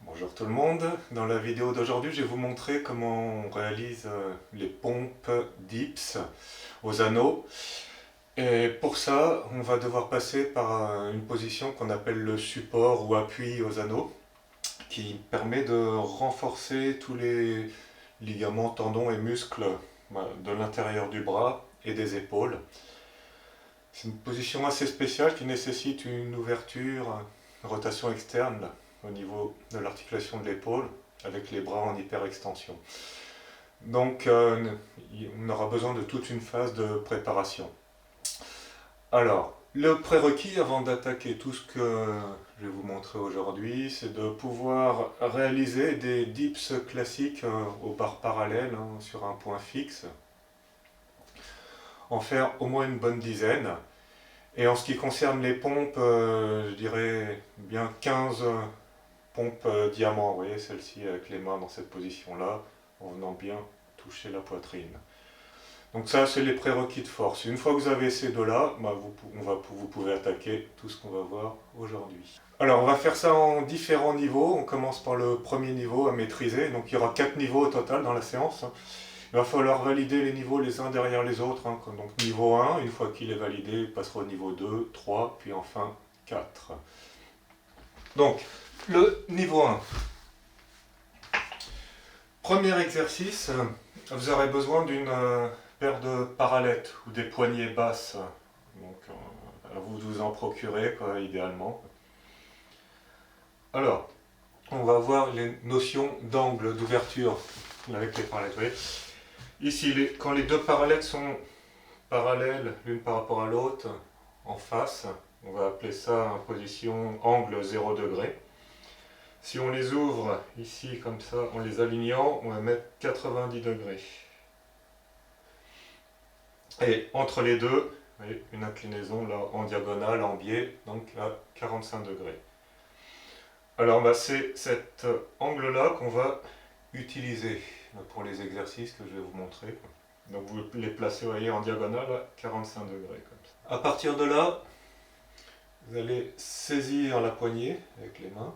Bonjour tout le monde, dans la vidéo d'aujourd'hui je vais vous montrer comment on réalise les pompes dips aux anneaux. Et pour ça on va devoir passer par une position qu'on appelle le support ou appui aux anneaux, qui permet de renforcer tous les ligaments, tendons et muscles de l'intérieur du bras et des épaules. C'est une position assez spéciale qui nécessite une ouverture, une rotation externe là, au niveau de l'articulation de l'épaule, avec les bras en hyperextension. Donc on aura besoin de toute une phase de préparation. Alors, le prérequis avant d'attaquer tout ce que je vais vous montrer aujourd'hui, c'est de pouvoir réaliser des dips classiques aux barres parallèles sur un point fixe. En faire au moins une bonne dizaine. Et en ce qui concerne les pompes, je dirais bien 15 pompes diamant, vous voyez, celle-ci avec les mains dans cette position-là, en venant bien toucher la poitrine. Donc ça, c'est les prérequis de force. Une fois que vous avez ces deux-là, vous pouvez attaquer tout ce qu'on va voir aujourd'hui. Alors, on va faire ça en différents niveaux. On commence par le premier niveau à maîtriser. Donc il y aura 4 niveaux au total dans la séance. Il va falloir valider les niveaux les uns derrière les autres. Donc niveau 1, une fois qu'il est validé, il passera au niveau 2, 3, puis enfin 4. Donc, le niveau 1. Premier exercice, vous aurez besoin d'une paire de parallettes ou des poignées basses. Donc, à vous de vous en procurer, idéalement. Alors, on va voir les notions d'angle, d'ouverture avec les parallettes. Vous voyez, ici, quand les deux parallettes sont parallèles l'une par rapport à l'autre, en face, on va appeler ça en position angle 0 degré. Si on les ouvre ici comme ça, en les alignant, on va mettre 90 degrés. Et entre les deux, vous voyez, une inclinaison là en diagonale, en biais, donc à 45 degrés. Alors c'est cet angle-là qu'on va utiliser pour les exercices que je vais vous montrer. Donc vous les placez, vous voyez, en diagonale à 45 degrés comme ça. À partir de là, vous allez saisir la poignée avec les mains,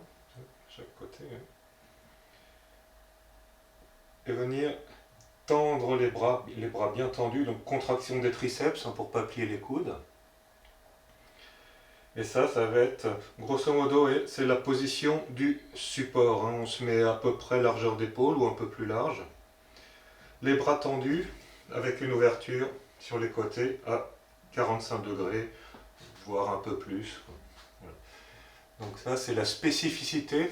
chaque côté, et venir tendre les bras bien tendus, donc contraction des triceps pour ne pas plier les coudes. Et ça va être, grosso modo, c'est la position du support. On se met à peu près largeur d'épaule ou un peu plus large. Les bras tendus, avec une ouverture sur les côtés à 45 degrés, voire un peu plus. Voilà. Donc ça, c'est la spécificité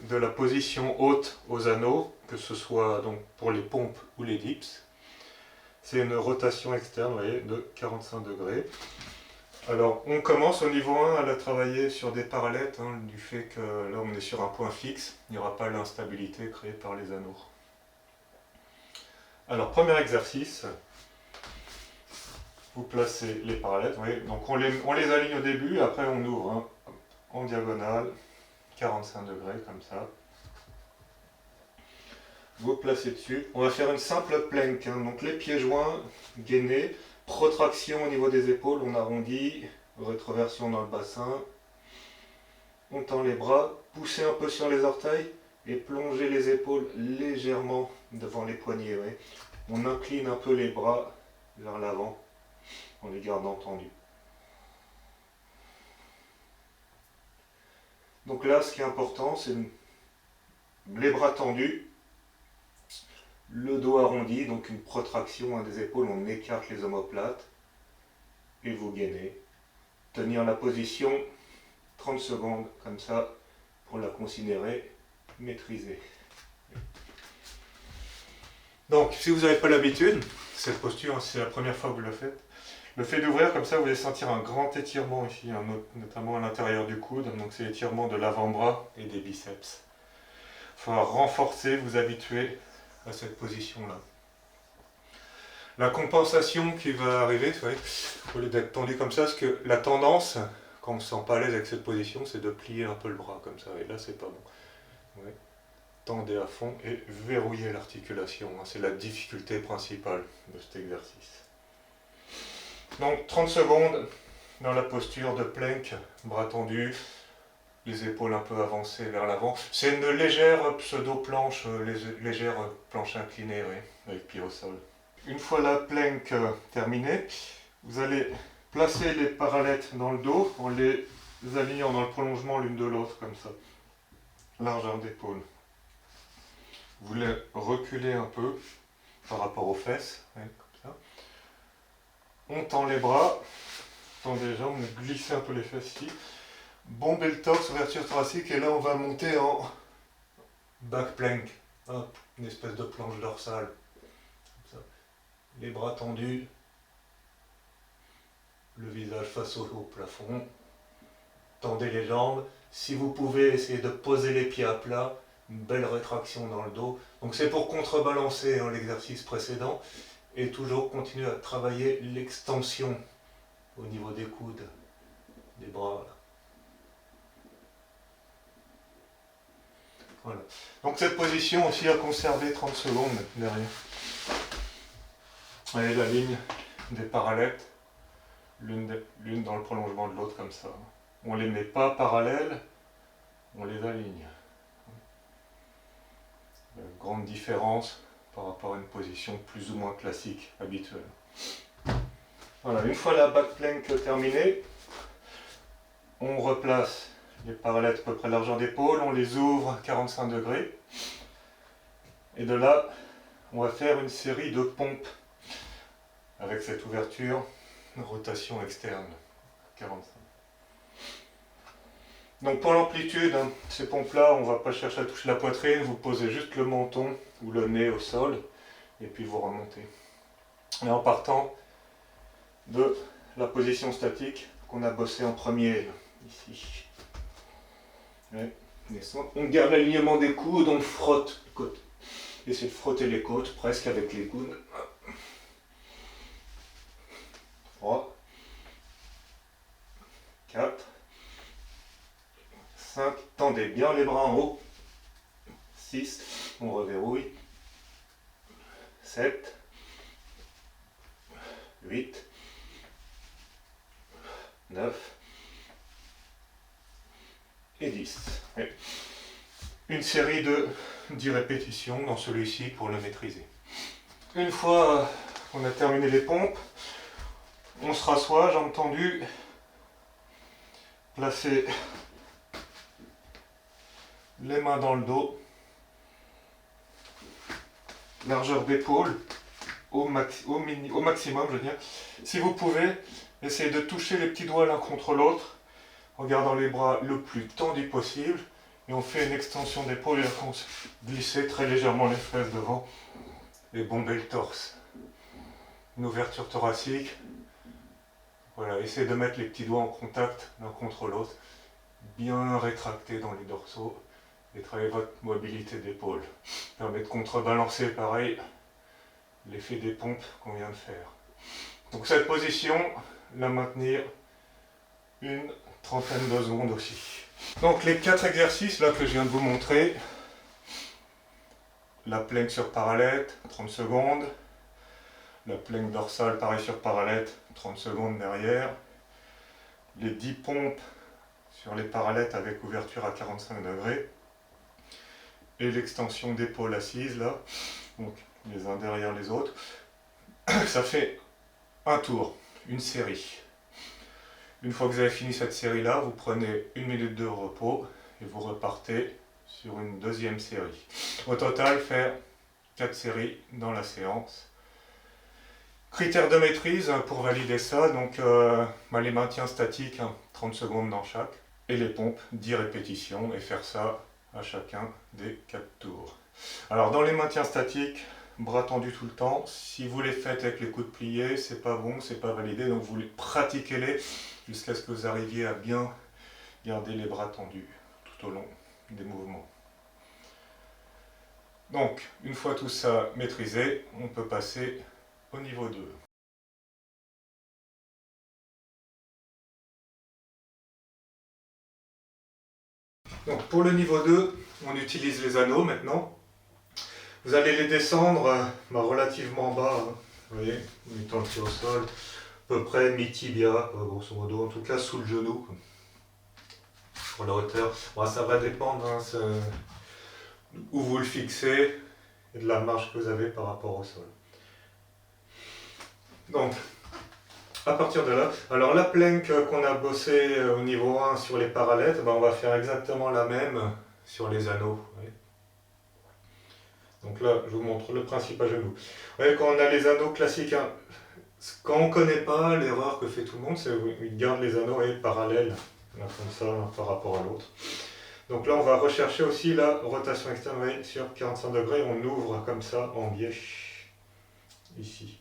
de la position haute aux anneaux, que ce soit donc pour les pompes ou les dips. C'est une rotation externe, vous voyez, de 45 degrés. Alors, on commence au niveau 1 à la travailler sur des parallettes, du fait que là on est sur un point fixe, il n'y aura pas l'instabilité créée par les anneaux. Alors, premier exercice, vous placez les parallettes, vous voyez, donc on les aligne au début, après on ouvre en diagonale, 45 degrés comme ça. Vous placez dessus. On va faire une simple plank, donc les pieds joints, gainés, protraction au niveau des épaules, on arrondit, rétroversion dans le bassin. On tend les bras, poussez un peu sur les orteils et plongez les épaules légèrement devant les poignets. Ouais. On incline un peu les bras vers l'avant en les gardant tendus. Donc là, ce qui est important, c'est les bras tendus, le dos arrondi, donc une protraction des épaules, on écarte les omoplates et vous gainez. Tenir la position 30 secondes comme ça pour la considérer maîtrisée. Donc si vous n'avez pas l'habitude, cette posture, c'est la première fois que vous le faites, le fait d'ouvrir comme ça, vous allez sentir un grand étirement ici, notamment à l'intérieur du coude, donc c'est l'étirement de l'avant-bras et des biceps. Il faut renforcer, vous habituer à cette position-là. La compensation qui va arriver, vous voyez, au lieu d'être tendu comme ça, parce que la tendance, quand on ne se sent pas à l'aise avec cette position, c'est de plier un peu le bras comme ça, et là c'est pas bon. Ouais. Tendez à fond et verrouillez l'articulation, c'est la difficulté principale de cet exercice. Donc 30 secondes dans la posture de plank, bras tendus, les épaules un peu avancées vers l'avant. C'est une légère pseudo-planche, légère planche inclinée, oui, avec pied au sol. Une fois la plank terminée, vous allez placer les parallettes dans le dos en les alignant dans le prolongement l'une de l'autre, comme ça. Largeur d'épaule. Vous les reculez un peu par rapport aux fesses, ouais, comme ça. On tend les bras, tend les jambes, on glisse un peu les fesses ici. Bomber le torse, ouverture thoracique, et là on va monter en back plank. Hop, une espèce de planche dorsale. Comme ça. Les bras tendus, le visage face au plafond. Tendez les jambes. Si vous pouvez, essayez de poser les pieds à plat. Une belle rétraction dans le dos. Donc c'est pour contrebalancer l'exercice précédent. Et toujours continuer à travailler l'extension au niveau des coudes, des bras. Voilà. Donc cette position aussi à conserver 30 secondes derrière. Et la ligne des parallettes, l'une dans le prolongement de l'autre comme ça. On ne les met pas parallèles, on les aligne. Grande différence par rapport à une position plus ou moins classique, habituelle. Voilà, une fois la back plank terminée, on replace les parallettes à peu près largeur d'épaule, on les ouvre à 45 degrés. Et de là, on va faire une série de pompes avec cette ouverture, rotation externe, 45. Donc pour l'amplitude, ces pompes-là, on ne va pas chercher à toucher la poitrine, vous posez juste le menton ou le nez au sol, et puis vous remontez. Et en partant de la position statique qu'on a bossé en premier, ici. Ouais. On garde l'alignement des coudes, on frotte les côtes. Essayez de frotter les côtes, presque avec les coudes. 3, 4, 5, tendez bien les bras en haut. 6, on reverrouille. 7, 8, 9 et 10. Et une série de 10 répétitions dans celui-ci pour le maîtriser. Une fois qu'on a terminé les pompes, on se rassoit, jambes tendues, placez les mains dans le dos, largeur d'épaule au maximum, je veux dire. Si vous pouvez, essayez de toucher les petits doigts l'un contre l'autre, en gardant les bras le plus tendus possible, et on fait une extension d'épaule et là on glisser très légèrement les fesses devant et bomber le torse. Une ouverture thoracique. Voilà, essayez de mettre les petits doigts en contact l'un contre l'autre, bien rétractés dans les dorsaux, et travailler votre mobilité d'épaule. Permet de contrebalancer pareil l'effet des pompes qu'on vient de faire. Donc cette position, la maintenir une trentaine de secondes aussi. Donc les 4 exercices là que je viens de vous montrer, la plank sur parallèle, 30 secondes, la plank dorsale pareil sur parallèle, 30 secondes derrière, les 10 pompes sur les parallèles avec ouverture à 45 degrés, et l'extension d'épaule assise là, donc les uns derrière les autres. Ça fait un tour, une série. Une fois que vous avez fini cette série là, vous prenez une minute de repos et vous repartez sur une deuxième série. Au total, faire 4 séries dans la séance. Critères de maîtrise pour valider ça, donc les maintiens statiques, 30 secondes dans chaque, et les pompes, 10 répétitions, et faire ça à chacun des 4 tours. Alors dans les maintiens statiques, bras tendus tout le temps. Si vous les faites avec les coudes pliés, c'est pas bon, c'est pas validé, donc vous les pratiquez-les jusqu'à ce que vous arriviez à bien garder les bras tendus tout au long des mouvements. Donc, une fois tout ça maîtrisé, on peut passer au niveau 2. Donc, pour le niveau 2, on utilise les anneaux maintenant. Vous allez les descendre relativement bas, hein, vous voyez, en mettant le pied au sol, à peu près mi-tibia, grosso modo, en tout cas sous le genou. sur la hauteur. Bon, ça va dépendre hein, où vous le fixez et de la marge que vous avez par rapport au sol. Donc, à partir de là, alors la plank qu'on a bossé au niveau 1 sur les parallèles, ben on va faire exactement la même sur les anneaux. Oui. Donc là, je vous montre le principe à genoux. Vous voyez, quand on a les anneaux classiques, hein, quand on ne connaît pas, l'erreur que fait tout le monde, c'est qu'il garde les anneaux parallèles, là, comme ça, par rapport à l'autre. Donc là, on va rechercher aussi la rotation externe, vous voyez, sur 45 degrés, on ouvre comme ça en biais, ici.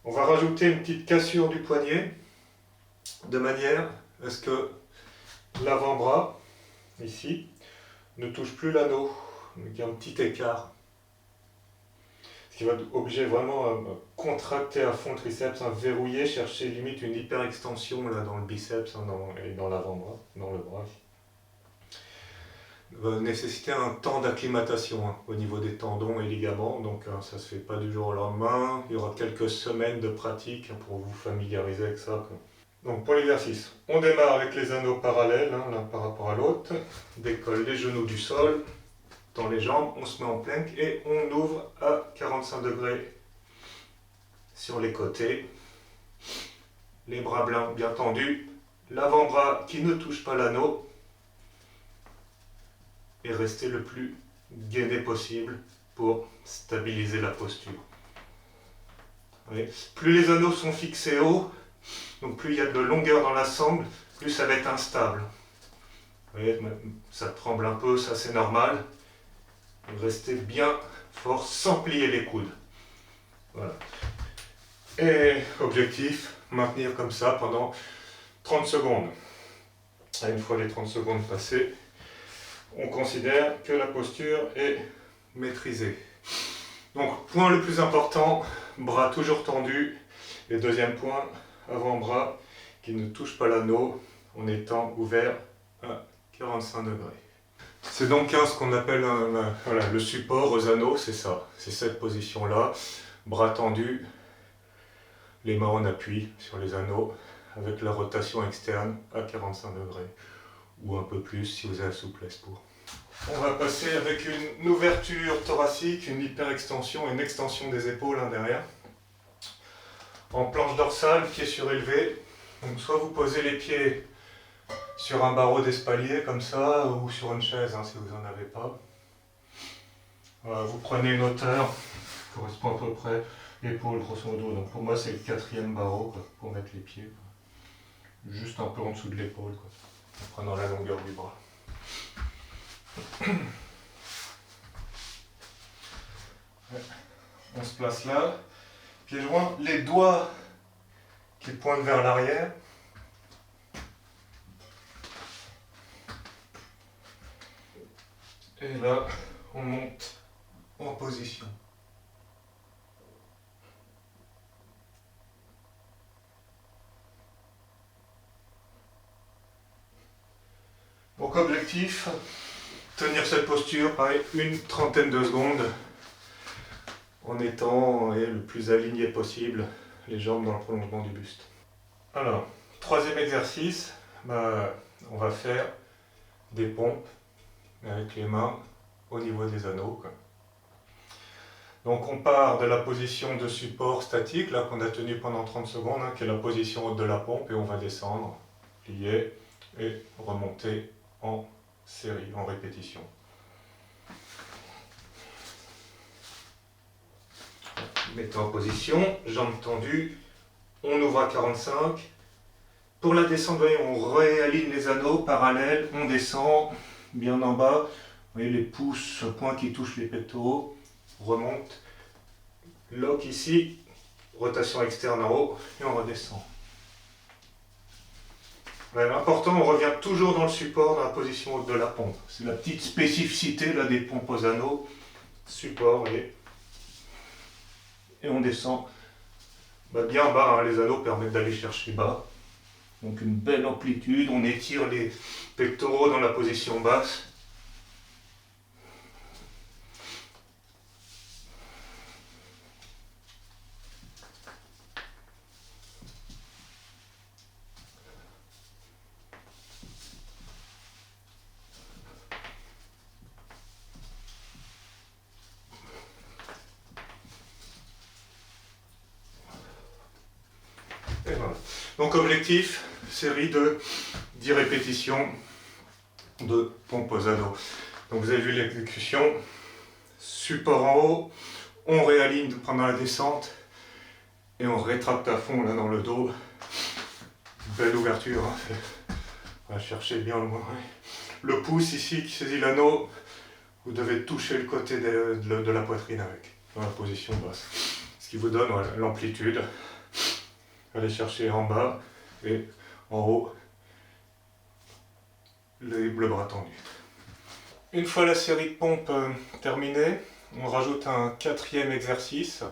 On va rajouter une petite cassure du poignet, de manière à ce que l'avant-bras, ici, ne touche plus l'anneau. Donc il y a un petit écart. Ce qui va obliger vraiment à contracter à fond le triceps, à verrouiller, chercher limite une hyperextension là, dans le biceps hein, et dans l'avant-bras, dans le bras. Va nécessiter un temps d'acclimatation hein, au niveau des tendons et ligaments, donc ça ne se fait pas du jour au lendemain. Il y aura quelques semaines de pratique hein, pour vous familiariser avec ça. Quoi. Donc pour l'exercice, on démarre avec les anneaux parallèles, hein, l'un par rapport à l'autre, décolle les genoux du sol, dans les jambes, on se met en plank et on ouvre à 45 degrés sur les côtés, les bras bien tendus, l'avant-bras qui ne touche pas l'anneau et rester le plus gainé possible pour stabiliser la posture. Plus les anneaux sont fixés haut, donc plus il y a de longueur dans la sangle, plus ça va être instable. Vous voyez, ça tremble un peu, ça c'est normal. Restez bien fort sans plier les coudes. Voilà. Et objectif, maintenir comme ça pendant 30 secondes. Et une fois les 30 secondes passées, on considère que la posture est maîtrisée. Donc, point le plus important, bras toujours tendus. Et deuxième point, avant-bras qui ne touche pas l'anneau en étant ouvert à 45 degrés. C'est donc ce qu'on appelle voilà, le support aux anneaux, c'est ça. C'est cette position-là, bras tendus, les mains en appui sur les anneaux, avec la rotation externe à 45 degrés, ou un peu plus si vous avez la souplesse pour. On va passer avec une ouverture thoracique, une hyperextension et une extension des épaules derrière. En planche dorsale, pieds surélevés. Donc soit vous posez les pieds sur un barreau d'espalier comme ça, ou sur une chaise si vous n'en avez pas. Vous prenez une hauteur qui correspond à peu près l'épaule grosso modo. Donc pour moi c'est le 4e barreau quoi, pour mettre les pieds. Quoi. Juste un peu en dessous de l'épaule, en prenant la longueur du bras. On se place là, pieds joints, les doigts qui pointent vers l'arrière. Et là, on monte en position. Donc objectif, tenir cette posture, pareil, une trentaine de secondes, en étant le plus aligné possible, les jambes dans le prolongement du buste. Alors, troisième exercice, on va faire des pompes avec les mains au niveau des anneaux. Quoi. Donc on part de la position de support statique, là qu'on a tenu pendant 30 secondes, qui est la position haute de la pompe, et on va descendre, plier et remonter en série, en répétition. Mettez en position, jambes tendues, on ouvre à 45. Pour la descente, vous voyez, on réaligne les anneaux parallèles, on descend bien en bas. Vous voyez les pouces, points qui touchent les pectoraux, remonte. Lock ici, rotation externe en haut, et on redescend. L'important, on revient toujours dans le support, dans la position haute de la pompe. C'est la petite spécificité là, des pompes aux anneaux. Support, et on descend bien bas. Les anneaux permettent d'aller chercher bas. Donc une belle amplitude, on étire les pectoraux dans la position basse. Donc objectif, série de 10 répétitions de pompe aux anneaux. Donc vous avez vu l'exécution, support en haut, on réaligne pendant la descente et on rétracte à fond là dans le dos. Belle ouverture, hein. On va chercher bien le moins. Le pouce ici qui saisit l'anneau, vous devez toucher le côté de la poitrine avec, dans la position basse. Ce qui vous donne voilà, l'amplitude. Allez chercher en bas et en haut le bras tendu. Une fois la série de pompes terminée, on rajoute un quatrième exercice. Ça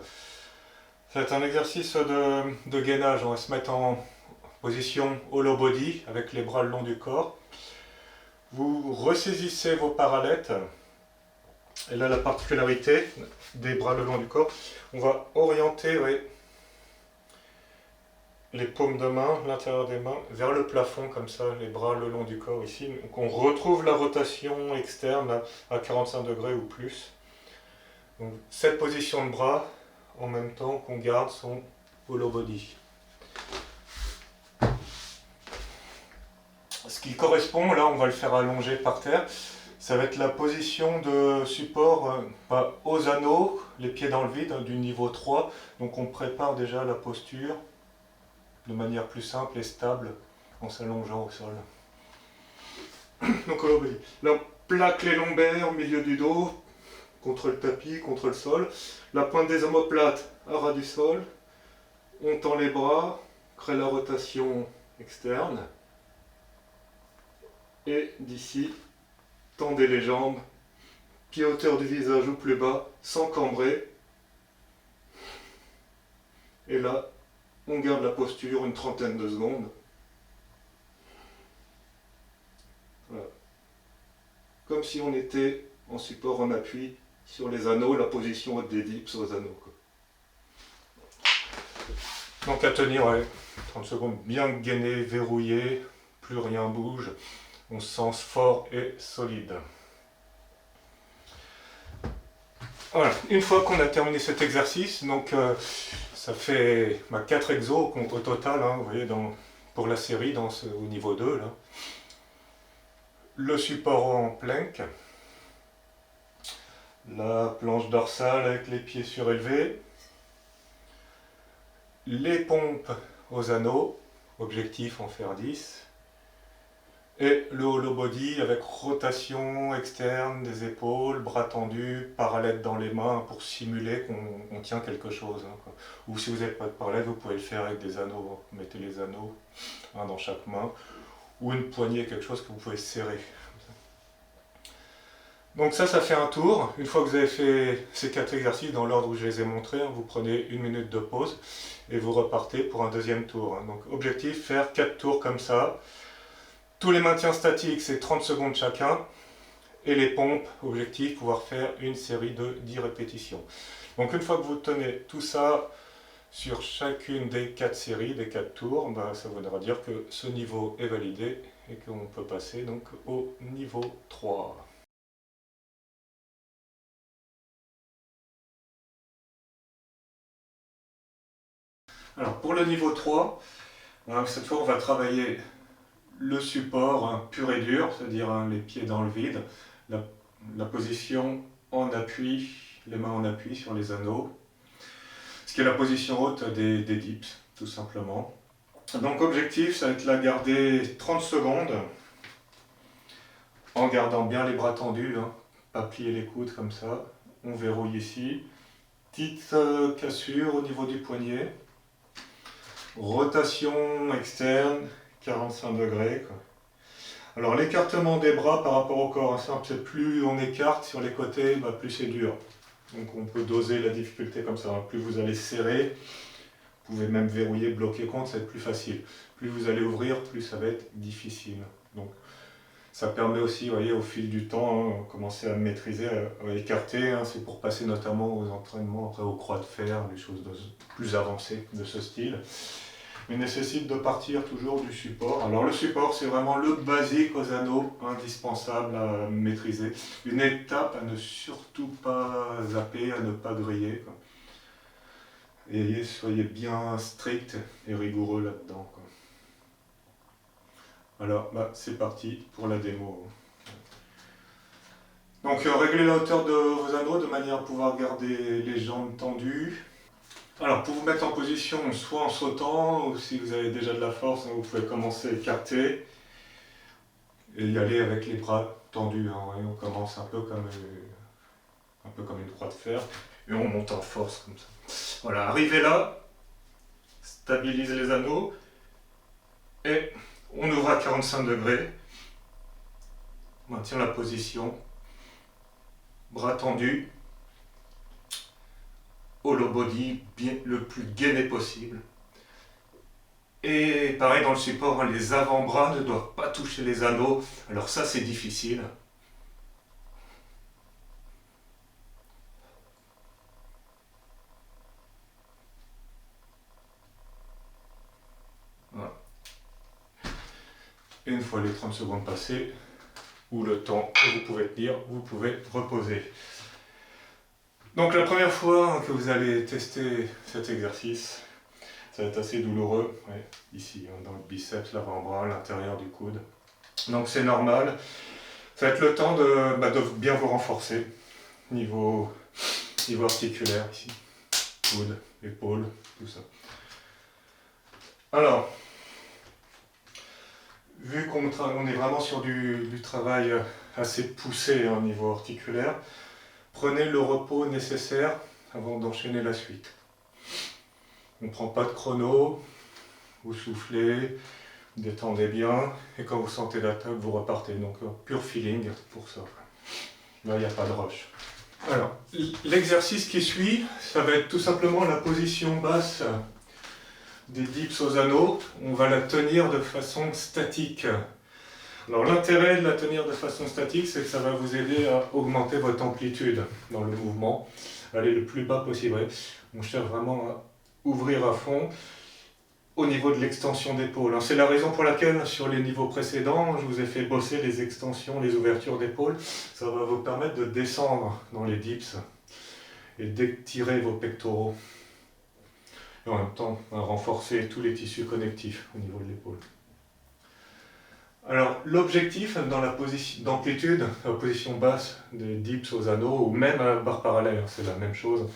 va être un exercice de gainage. On va se mettre en position hollow body avec les bras le long du corps. Vous ressaisissez vos parallettes. Et là, la particularité des bras le long du corps, on va orienter les paumes de main, l'intérieur des mains, vers le plafond, comme ça, les bras le long du corps ici. Donc on retrouve la rotation externe à 45 degrés ou plus. Donc, cette position de bras, en même temps qu'on garde son hollow body. Ce qui correspond, là on va le faire allonger par terre, ça va être la position de support aux anneaux, les pieds dans le vide, du niveau 3. Donc on prépare déjà la posture de manière plus simple et stable en s'allongeant au sol. Donc là on plaque les lombaires au milieu du dos, contre le tapis, contre le sol. La pointe des omoplates à ras du sol. On tend les bras, crée la rotation externe. Et d'ici, tendez les jambes, pied à hauteur du visage ou plus bas, sans cambrer. Et là, on garde la posture une trentaine de secondes. Voilà. Comme si on était en support en appui sur les anneaux, la position haute des dips aux anneaux. Donc à tenir 30 secondes, bien gainé, verrouillé, plus rien bouge. On se sent fort et solide. Voilà, une fois qu'on a terminé cet exercice, donc ça fait 4 exos au total, hein, vous voyez, pour la série au niveau 2. Là. Le support en plank, la planche dorsale avec les pieds surélevés, les pompes aux anneaux, objectif en faire 10, et le hollow body avec rotation externe des épaules, bras tendus, parallèles dans les mains pour simuler qu'on tient quelque chose. Hein, quoi. Ou si vous n'avez pas de parallèle, vous pouvez le faire avec des anneaux. Vous mettez les anneaux, un dans chaque main, ou une poignée, quelque chose que vous pouvez serrer. Donc ça fait un tour. Une fois que vous avez fait ces 4 exercices dans l'ordre où je les ai montrés, hein, vous prenez 1 minute de pause et vous repartez pour un deuxième tour. Hein. Donc objectif, faire 4 tours comme ça. Tous les maintiens statiques, c'est 30 secondes chacun. Et les pompes, objectif, pouvoir faire une série de 10 répétitions. Donc une fois que vous tenez tout ça sur chacune des 4 séries, des 4 tours, ça voudra dire que ce niveau est validé et qu'on peut passer donc au niveau 3. Alors pour le niveau 3, cette fois on va travailler le support pur et dur, c'est-à-dire les pieds dans le vide, la position en appui, les mains en appui sur les anneaux, ce qui est la position haute des dips, tout simplement. Donc objectif, ça va être la garder 30 secondes, en gardant bien les bras tendus, hein, pas plier les coudes comme ça. On verrouille ici, petite cassure au niveau du poignet, rotation externe, 45 degrés. Quoi. Alors l'écartement des bras par rapport au corps, hein, c'est plus on écarte sur les côtés, plus c'est dur. Donc on peut doser la difficulté comme ça. Hein. Plus vous allez serrer, vous pouvez même verrouiller, bloquer contre, ça va être plus facile. Plus vous allez ouvrir, plus ça va être difficile. Donc ça permet aussi, vous voyez, au fil du temps, hein, commencer à maîtriser, à écarter. Hein, c'est pour passer notamment aux entraînements, après aux croix de fer, des choses plus avancées de ce style. Mais nécessite de partir toujours du support. Alors le support, c'est vraiment le basique aux anneaux, indispensable à maîtriser. Une étape à ne surtout pas zapper, à ne pas griller. Quoi. Et soyez bien strict et rigoureux là-dedans, quoi. Alors, c'est parti pour la démo. Donc, réglez la hauteur de vos anneaux de manière à pouvoir garder les jambes tendues. Alors, pour vous mettre en position, soit en sautant, ou si vous avez déjà de la force, vous pouvez commencer à écarter et y aller avec les bras tendus. Et on commence un peu comme une croix de fer, et on monte en force comme ça. Voilà, arrivez là, stabilisez les anneaux, et on ouvre à 45 degrés, on maintient la position, bras tendus, hollow body bien, le plus gainé possible. Et pareil dans le support, les avant-bras ne doivent pas toucher les anneaux, alors ça c'est difficile. Voilà. Et une fois les 30 secondes passées, ou le temps que vous pouvez tenir, vous pouvez reposer. Donc la première fois que vous allez tester cet exercice, ça va être assez douloureux, ouais, ici, dans le biceps, l'avant-bras, l'intérieur du coude. Donc c'est normal. Ça va être le temps de bien vous renforcer, niveau articulaire ici, coude, épaule, tout ça. Alors, vu qu'on est vraiment sur du travail assez poussé au niveau articulaire, prenez le repos nécessaire avant d'enchaîner la suite. On ne prend pas de chrono, vous soufflez, vous détendez bien, et quand vous sentez la table, vous repartez. Donc pur feeling pour ça. Là, il n'y a pas de rush. Alors, l'exercice qui suit, ça va être tout simplement la position basse des dips aux anneaux. On va la tenir de façon statique. Alors l'intérêt de la tenir de façon statique, c'est que ça va vous aider à augmenter votre amplitude dans le mouvement, aller le plus bas possible. On cherche vraiment à ouvrir à fond au niveau de l'extension d'épaule. C'est la raison pour laquelle sur les niveaux précédents, je vous ai fait bosser les extensions, les ouvertures d'épaule. Ça va vous permettre de descendre dans les dips et d'étirer vos pectoraux. Et en même temps, renforcer tous les tissus connectifs au niveau de l'épaule. Alors, l'objectif dans la position d'amplitude, la position basse des dips aux anneaux, ou même à la barre parallèle, c'est la même chose.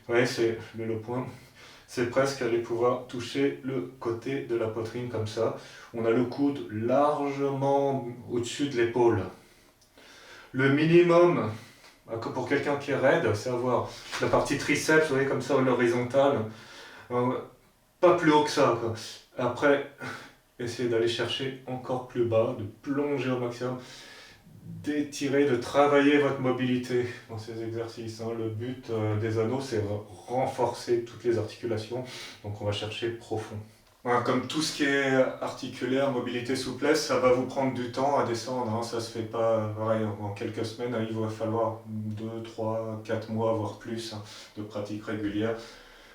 Ouais, c'est le point. C'est presque aller pouvoir toucher le côté de la poitrine comme ça. On a le coude largement au-dessus de l'épaule. Le minimum, pour quelqu'un qui est raide, c'est avoir la partie triceps, vous voyez, comme ça, à l'horizontale. Pas plus haut que ça, quoi. Après, essayez d'aller chercher encore plus bas, de plonger au maximum, d'étirer, de travailler votre mobilité dans ces exercices. Le but des anneaux, c'est renforcer toutes les articulations, donc on va chercher profond. Voilà, comme tout ce qui est articulaire, mobilité, souplesse, ça va vous prendre du temps à descendre, ça se fait pas pareil, en quelques semaines, il va falloir 2, 3, 4 mois, voire plus de pratique régulière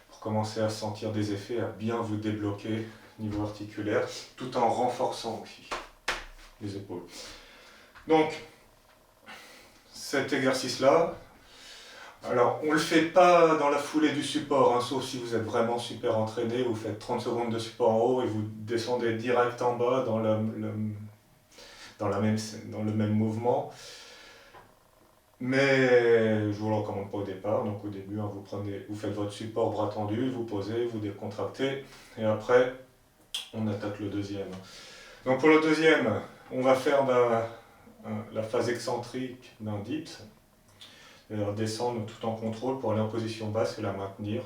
pour commencer à sentir des effets, à bien vous débloquer niveau articulaire, tout en renforçant aussi les épaules. Donc, cet exercice-là, alors on ne le fait pas dans la foulée du support, sauf si vous êtes vraiment super entraîné, vous faites 30 secondes de support en haut et vous descendez direct en bas dans le même mouvement. Mais je vous le recommande pas au départ, donc au début vous faites votre support bras tendu, vous posez, vous décontractez, et après on attaque le deuxième. Donc pour le deuxième, on va faire la phase excentrique d'un dips, c'est-à-dire descendre tout en contrôle pour aller en position basse et la maintenir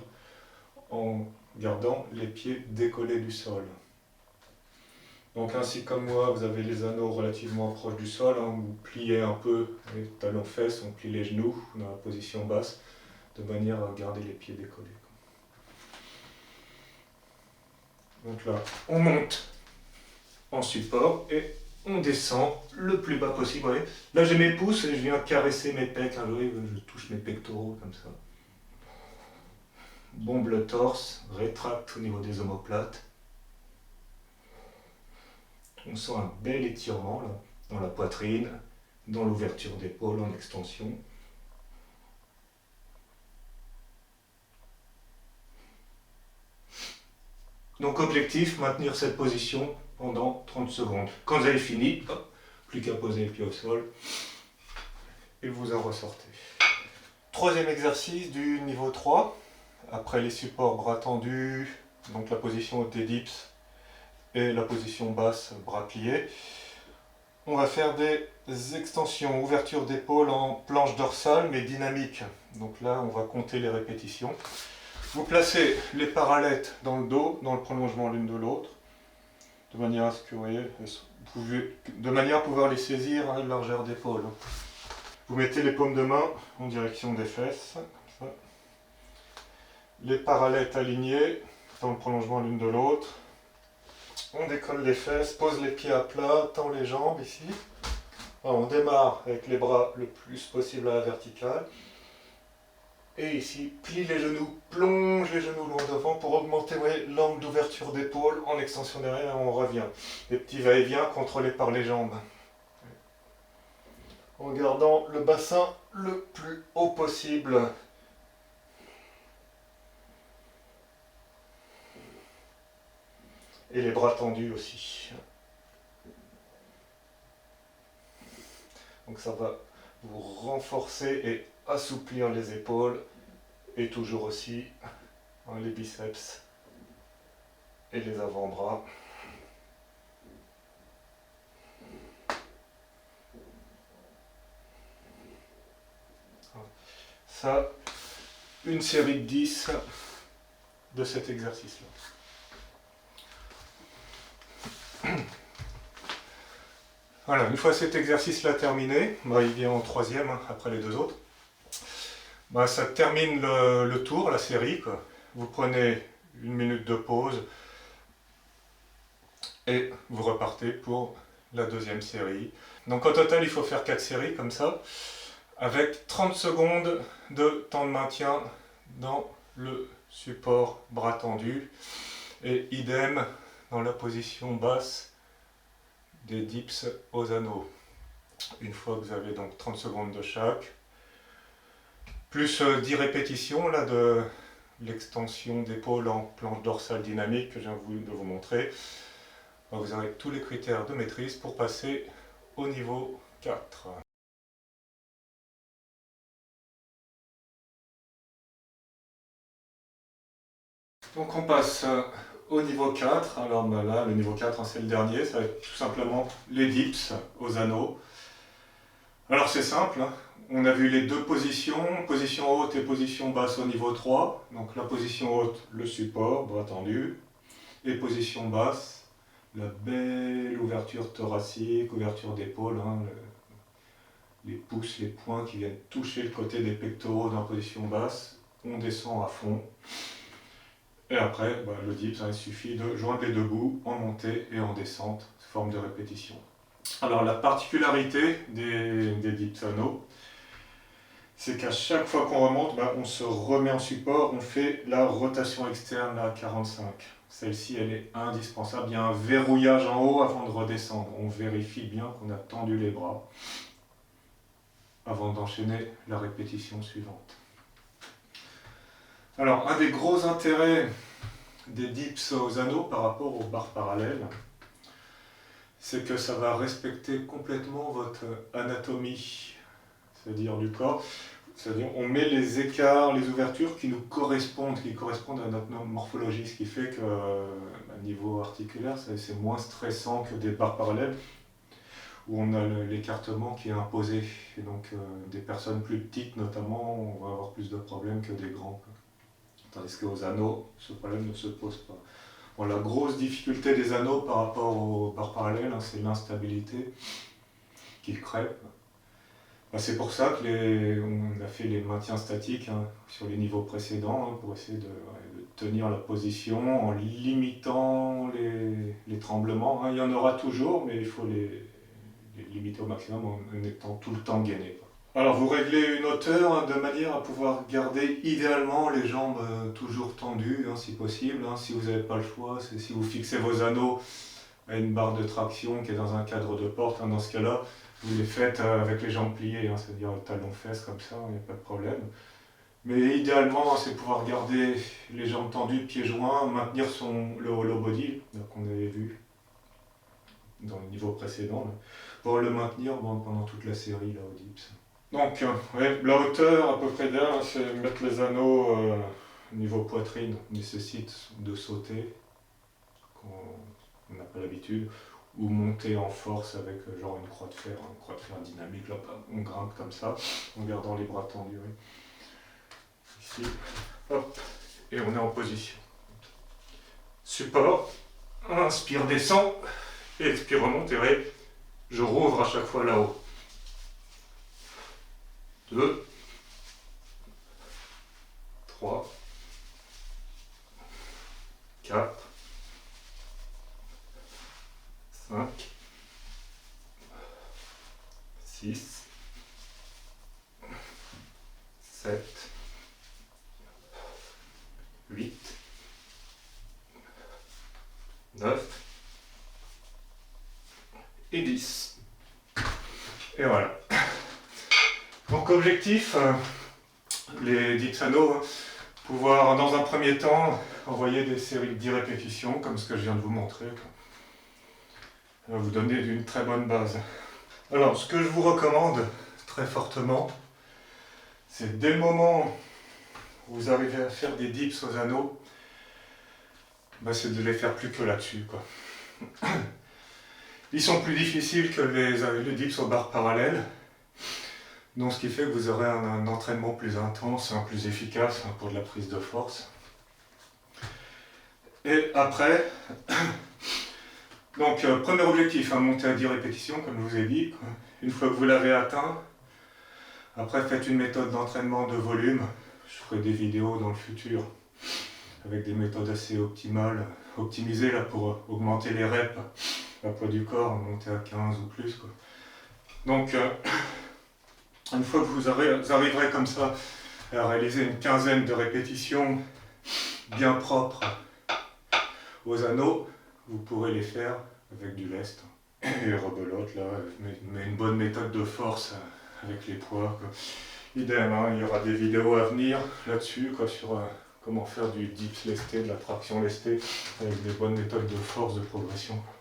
en gardant les pieds décollés du sol. Donc ainsi comme moi, vous avez les anneaux relativement proches du sol, vous pliez un peu les talons-fesses, on plie les genoux dans la position basse, de manière à garder les pieds décollés. Donc là, on monte en support et on descend le plus bas possible. Vous voyez, là j'ai mes pouces et je viens caresser mes pecs, je touche mes pectoraux comme ça. Bombe le torse, rétracte au niveau des omoplates. On sent un bel étirement là, dans la poitrine, dans l'ouverture d'épaule en extension. Donc objectif, maintenir cette position pendant 30 secondes. Quand vous avez fini, hop, plus qu'à poser les pieds au sol et vous en ressortez. Troisième exercice du niveau 3. Après les supports bras tendus, donc la position haute des dips et la position basse bras pliés. On va faire des extensions, ouverture d'épaule en planche dorsale mais dynamique. Donc là on va compter les répétitions. Vous placez les parallettes dans le dos, dans le prolongement l'une de l'autre, de manière à ce que de manière à pouvoir les saisir à largeur d'épaule. Vous mettez les paumes de main en direction des fesses, comme ça. Les parallettes alignées dans le prolongement l'une de l'autre. On décolle les fesses, pose les pieds à plat, tend les jambes ici. Alors, on démarre avec les bras le plus possible à la verticale. Et ici, plie les genoux, plonge les genoux loin devant pour augmenter l'angle d'ouverture d'épaule en extension derrière, on revient. Les petits va-et-vient contrôlés par les jambes. En gardant le bassin le plus haut possible. Et les bras tendus aussi. Donc ça va vous renforcer et assouplir les épaules et toujours aussi les biceps et les avant-bras. Ça, une série de 10 de cet exercice-là. Voilà, une fois cet exercice-là terminé, il vient en troisième après les deux autres. Ça termine le tour, la série, quoi. Vous prenez une minute de pause et vous repartez pour la deuxième série. Donc au total, il faut faire 4 séries comme ça, avec 30 secondes de temps de maintien dans le support bras tendu et idem dans la position basse des dips aux anneaux. Une fois que vous avez donc 30 secondes de chaque, plus 10 répétitions là, de l'extension d'épaule en planche dorsale dynamique que je viens de vous montrer, vous aurez tous les critères de maîtrise pour passer au niveau 4. Donc on passe au niveau 4. Alors là, le niveau 4, c'est le dernier, ça va être tout simplement les dips aux anneaux. Alors c'est simple, on a vu les deux position haute et position basse au niveau 3. Donc la position haute, le support, bras tendu, et position basse, la belle ouverture thoracique, ouverture d'épaule, les pouces, les poings qui viennent toucher le côté des pectoraux dans la position basse. On descend à fond. Et après, le dips, il suffit de joindre les deux bouts en montée et en descente, sous forme de répétition. Alors la particularité des dips anneaux, c'est qu'à chaque fois qu'on remonte, on se remet en support, on fait la rotation externe à 45. Celle-ci, elle est indispensable. Il y a un verrouillage en haut avant de redescendre. On vérifie bien qu'on a tendu les bras avant d'enchaîner la répétition suivante. Alors, un des gros intérêts des dips aux anneaux par rapport aux barres parallèles, c'est que ça va respecter complètement votre anatomie, c'est-à-dire du corps. C'est-à-dire on met les écarts, les ouvertures qui nous correspondent, à notre morphologie, ce qui fait que niveau articulaire, c'est moins stressant que des barres parallèles où on a l'écartement qui est imposé. Et donc des personnes plus petites notamment, on va avoir plus de problèmes que des grands. Tandis qu'aux anneaux, ce problème ne se pose pas. Bon, la grosse difficulté des anneaux par rapport aux barres parallèles, c'est l'instabilité qu'ils créent. C'est pour ça qu'on a fait les maintiens statiques sur les niveaux précédents pour essayer de tenir la position en limitant les tremblements. Il y en aura toujours, mais il faut les limiter au maximum en étant tout le temps gainé. Alors vous réglez une hauteur de manière à pouvoir garder idéalement les jambes toujours tendues, si possible. Si vous n'avez pas le choix, c'est si vous fixez vos anneaux à une barre de traction qui est dans un cadre de porte. Dans ce cas-là, vous les faites avec les jambes pliées, c'est-à-dire le talon-fesse comme ça, il n'y a pas de problème. Mais idéalement, c'est pouvoir garder les jambes tendues, pieds joints, maintenir le hollow body qu'on avait vu dans le niveau précédent, là, pour le maintenir pendant toute la série là, au dips. Donc, ouais, la hauteur à peu près d'air, c'est mettre les anneaux niveau poitrine, nécessite de sauter, qu'on n'a pas l'habitude, ou monter en force avec genre une croix de fer dynamique, là, on grimpe comme ça, en gardant les bras tendus. Oui. Ici, hop, et on est en position. Support, inspire, descend, et expire, remonte, et je rouvre à chaque fois là-haut. 2, 3, 4, 5, 6, 7, 8, 9 et 10. Et voilà. Donc objectif, les dips anneaux, pouvoir dans un premier temps envoyer des séries de 10 répétitions, comme ce que je viens de vous montrer. Ça va vous donner une très bonne base. Alors ce que je vous recommande très fortement, c'est dès le moment où vous arrivez à faire des dips aux anneaux, c'est de les faire plus que là-dessus, quoi. Ils sont plus difficiles que les dips aux barres parallèles. Donc ce qui fait que vous aurez un entraînement plus intense, plus efficace pour de la prise de force. Et après, donc premier objectif, monter à 10 répétitions, comme je vous ai dit. Une fois que vous l'avez atteint, après faites une méthode d'entraînement de volume. Je ferai des vidéos dans le futur avec des méthodes assez optimisées là, pour augmenter les reps à poids du corps, monter à 15 ou plus, quoi. Donc une fois que vous arriverez comme ça à réaliser une quinzaine de répétitions bien propres aux anneaux, vous pourrez les faire avec du lest et rebelote là, mais une bonne méthode de force avec les poids, quoi. Idem, il y aura des vidéos à venir là-dessus, sur comment faire du dips lesté, de la traction lestée, avec des bonnes méthodes de force, de progression, quoi.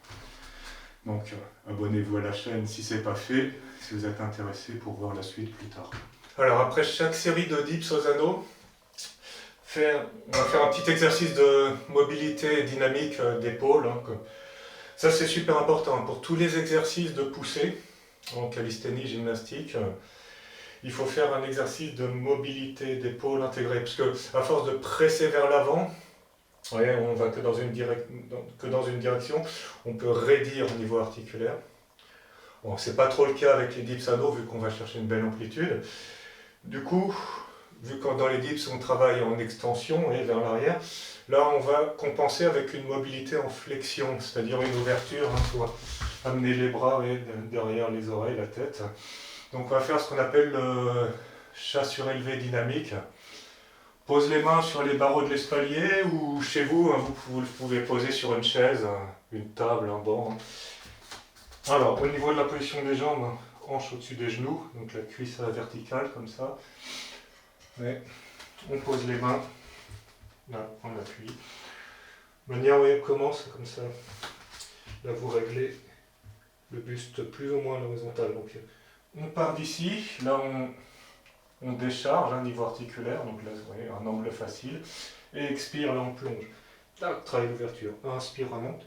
Donc abonnez-vous à la chaîne si ce n'est pas fait, si vous êtes intéressé pour voir la suite plus tard. Alors après chaque série de dips aux anneaux, on va faire un petit exercice de mobilité dynamique d'épaule. Ça c'est super important pour tous les exercices de poussée en calisthénie, gymnastique. Il faut faire un exercice de mobilité d'épaule intégrée, parce que à force de presser vers l'avant, on va que dans une direction, on peut raidir au niveau articulaire. Bon, c'est pas trop le cas avec les dips anneaux vu qu'on va chercher une belle amplitude. Du coup, vu que dans les dips on travaille en extension et vers l'arrière, là on va compenser avec une mobilité en flexion, c'est-à-dire une ouverture, pour amener les bras derrière les oreilles, la tête. Donc on va faire ce qu'on appelle le chat surélevé dynamique. Pose les mains sur les barreaux de l'espalier ou chez vous, vous pouvez poser sur une chaise, une table, un banc. Alors au niveau de la position des jambes, hanche au-dessus des genoux, donc la cuisse à la verticale comme ça. Et on pose les mains, là on appuie. De manière où on commence comme ça. Là vous réglez le buste plus ou moins à l'horizontale. Donc on part d'ici, là on décharge un niveau articulaire, donc là vous voyez un angle facile, et expire, là on plonge. Là, travail d'ouverture. Inspire, remonte,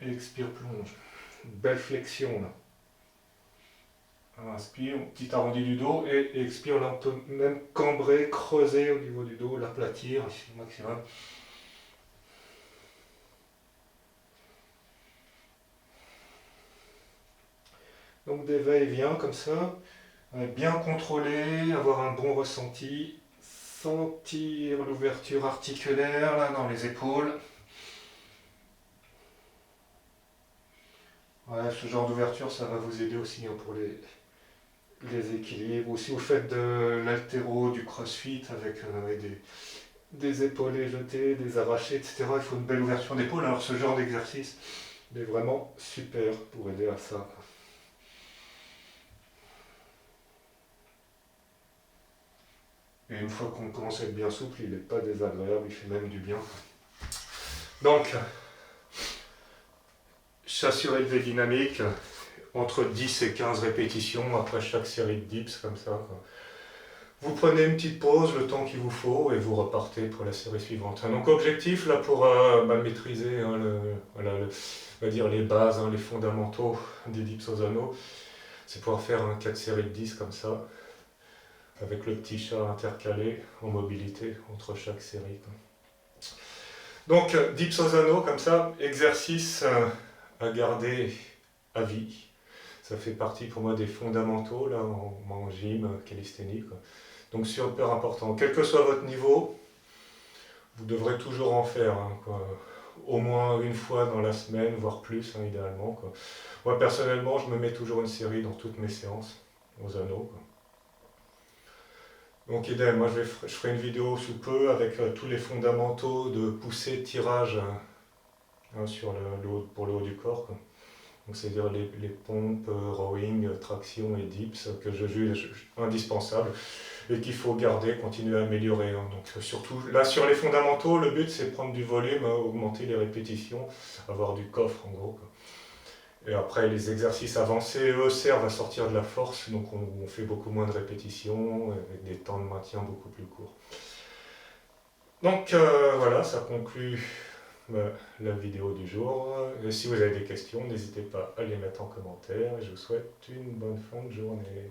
et expire, plonge. Belle flexion là. Inspire, petit arrondi du dos, et expire, là on peut même cambrer, creuser au niveau du dos, l'aplatir ici au maximum. Donc des va-et-vient comme ça. Bien contrôler, avoir un bon ressenti, sentir l'ouverture articulaire là dans les épaules. Ouais, ce genre d'ouverture, ça va vous aider aussi pour les équilibres. Aussi vous faites de l'haltéro, du crossfit avec des épaules jetées, des arrachés, etc. Il faut une belle ouverture d'épaule. Alors ce genre d'exercice est vraiment super pour aider à ça. Et une fois qu'on commence à être bien souple, il n'est pas désagréable, il fait même du bien. Donc, chasse surélevé dynamique, entre 10 et 15 répétitions après chaque série de dips, comme ça, quoi. Vous prenez une petite pause, le temps qu'il vous faut, et vous repartez pour la série suivante. Donc objectif, là, pour maîtriser on va dire les bases, les fondamentaux des dips aux anneaux, c'est pouvoir faire 4 séries de 10 comme ça, avec le petit chat intercalé en mobilité entre chaque série, quoi. Donc dips aux anneaux, comme ça, exercice à garder à vie. Ça fait partie pour moi des fondamentaux là, en gym, calisthénie, quoi. Donc super important. Quel que soit votre niveau, vous devrez toujours en faire, quoi. Au moins une fois dans la semaine, voire plus, idéalement, quoi. Moi personnellement, je me mets toujours une série dans toutes mes séances aux anneaux, quoi. Donc idem, moi je ferai une vidéo sous peu avec tous les fondamentaux de poussée, de tirage sur pour le haut du corps, quoi. Donc c'est-à-dire les pompes, rowing, traction et dips que je juge indispensables et qu'il faut garder, continuer à améliorer. Donc surtout là sur les fondamentaux, le but c'est de prendre du volume, augmenter les répétitions, avoir du coffre en gros, quoi. Et après les exercices avancés, eux, servent à sortir de la force, donc on fait beaucoup moins de répétitions avec des temps de maintien beaucoup plus courts. Donc voilà, ça conclut la vidéo du jour. Et si vous avez des questions, n'hésitez pas à les mettre en commentaire. Et je vous souhaite une bonne fin de journée.